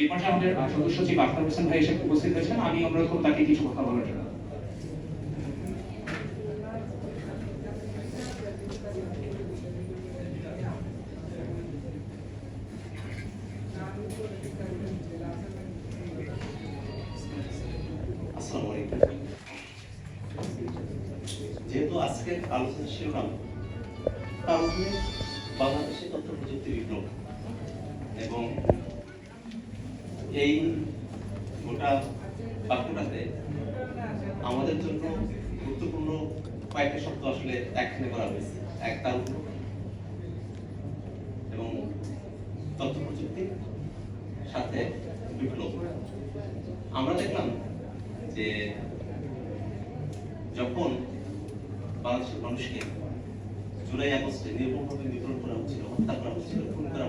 এই পর্যায়ে আমাদের সদস্য সচিব আখতার হোসেন ভাই এসে উপস্থিত হয়েছেন, আমি অনুরোধ করব তাকে কিছু কথা বলার জন্য। আসসালামু আলাইকুম। যেহেতু আজকের আলোচনা শিরোনাম বাংলাদেশে তথ্য প্রযুক্তি বিপ্লব, এবং এই গোটা বাক্যটাতে আমাদের জন্য গুরুত্বপূর্ণ কয়েকটা শব্দ আসলে একখানে করা হয়েছে। এক তারুণ্য এবং তথ্য প্রযুক্তির সাথে বিপ্লব। আমরা দেখলাম যে যখন বাংলাদেশের মানুষকে জুলাই আগস্টে নির্মমভাবে বিতরণ করা হচ্ছিল, হত্যা করা হচ্ছিল, খুন করা